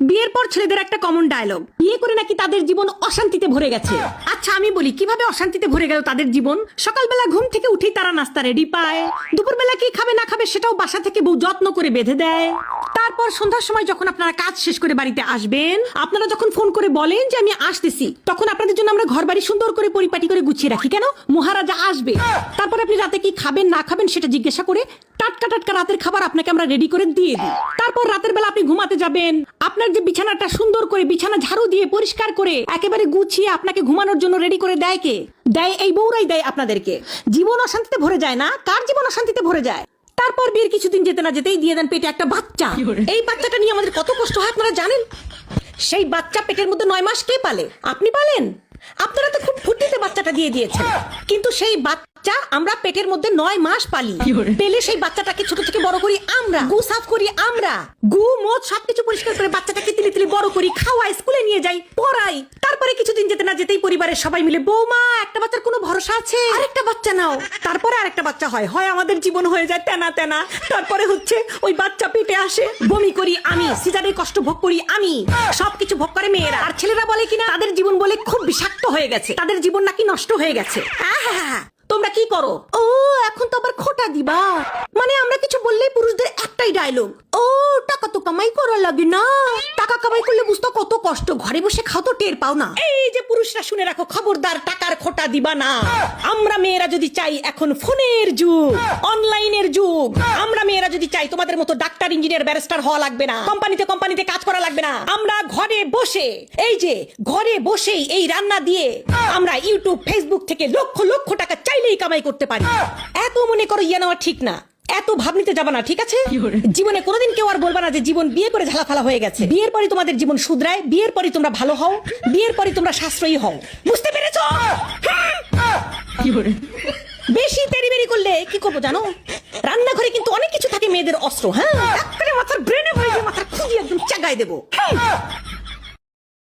বিয়ের পর ছেলেদের একটা কমন ডায়লগ, বিয়ে করে নাকি তাদের জীবন অশান্তিতে ভরে গেছে। আচ্ছা আমি বলি, কিভাবে অশান্তিতে ভরে গেল তাদের জীবন? সকালবেলা ঘুম থেকে উঠেই তারা নাস্তা রেডি পায়, দুপুরবেলা কি খাবে না খাবে সেটাও বাসা থেকে বউ যত্ন করে বেঁধে দেয়। তারপর সন্ধ্যার সময় যখন আপনারা কাজ শেষ করে বাড়িতে আসবেন, আপনারা যখন ফোন করে বলেন যে আমি আসতেছি, তখন আপনাদের জন্য আমরা ঘর বাড়ি সুন্দর করে পরিপাটি করে গুছিয়ে রাখি। কেন? মহারাজা আসবে। তারপর আপনি রাতে কি খাবেন না খাবেন সেটা জিজ্ঞাসা করে টাটকা টাটকা রাতের খাবার আপনাকে আমরা রেডি করে দিয়ে দিই। তারপর রাতের বেলা আপনি ঘুমাতে যাবেন, আপনার যে বিছানাটা সুন্দর করে বিছানা ঝাড়ু দিয়ে পরিষ্কার করে একেবারে গুছিয়ে আপনাকে ঘুমানোর জন্য রেডি করে দেয় কে? দেয় এই বউরাই দেয় আপনাদেরকে। জীবন অশান্তিতে ভরে যায় না? কার জীবন অশান্তিতে ভরে যায়? তারপর বিয়ের কিছুদিন যেতে না যেতেই দিয়ে দেন পেটে একটা বাচ্চা। এই বাচ্চাটা নিয়ে আমাদের কত কষ্ট হয় আপনারা জানেন? সেই বাচ্চা পেটের মধ্যে 9 মাস কে পালে? আপনি পালেন? আপনারা তো খুব ফুর্তিতে বাচ্চাটা দিয়ে দিয়েছেন, কিন্তু সেই বাচ্চা আমরা পেটের মধ্যে 9 মাস পালি। পেলে সেই বাচ্চাটাকে ছোট থেকে বড় করি আমরা, গু সাফ করি আমরা, গু মদ সবকিছু পরিষ্কার করে বাচ্চাটাকে তিলি তিলি বড় করি, খাওয়াই, স্কুলে নিয়ে যাই, পড়াই। তারপরে কিছুদিন যেতে না যেতেই পরিবারের সবাই মিলে, বৌমা একটা বাচ্চার কোনো ভরসা আছে, আরেকটা বাচ্চা নাও। তারপরে আরেকটা বাচ্চা হয়, হয় আমাদের জীবন হয়ে যায় তেনা তেনা। তারপরে হচ্ছে ওই বাচ্চা পেটে আসে, বমি করি আমি, সিজারের কষ্ট ভোগ করি আমি, সবকিছু ভোগ করে মেয়েরা। আর ছেলেরা বলে কিনা তাদের জীবন বলে খুব বিষাক্ত হয়ে গেছে, তাদের জীবন নাকি নষ্ট হয়ে গেছে। তোমরা কি করো? ও এখন তো আবার খোটা দিবা? মানে আমরা কিছু বললেই পুরুষদের একটাই ডায়লগ, ও টাকা তো কামাই করা লাগে না। টাকা কামাই করলে বুঝতো কত কষ্ট, ঘরে বসে খাও তো টের পাও না। এই যে পুরুষরা শুনে রাখো, খবরদার টাকার খোটা দিবা না। আমরা মেয়েরা যদি চাই, এখন ফোনের যুগ, অনলাইনের যুগ, আমরা মেয়েরা যদি চাই তোমাদের মতো ডাক্তার, ইঞ্জিনিয়ার, ব্যারিস্টার হওয়া লাগবে না, কোম্পানিতে কাজ করা লাগবে না। আমরা ঘরে বসে, এই যে ঘরে বসেই এই রান্না দিয়ে আমরা ইউটিউব, ফেসবুক থেকে লক্ষ লক্ষ টাকা চাইলেই কামাই করতে পারি। এত মনে করো ইয়ে নেওয়া ঠিক না, এত ভাব নিতে যাবা না, ঠিক আছে? জীবনে কোনোদিন কেউ আর বলবা না যে জীবন বিয়ে করে ঝালাফালা হয়ে গেছে। বিয়ের পরই তোমাদের জীবন শুধরায়, বিয়ের পরই তোমরা ভালো হও, বিয়ের পরই তোমরা সাশ্রয়ী হও। বুঝতে পেরেছো? বেশি তেড়িবেড়ি করলে কি করবো জানো? রান্নাঘরে কিন্তু অনেক কিছু থাকে মেয়েদের অস্ত্র। হ্যাঁ, মাথার ব্রেনে মাথার খুঁজি একদম চাগায় দেবো।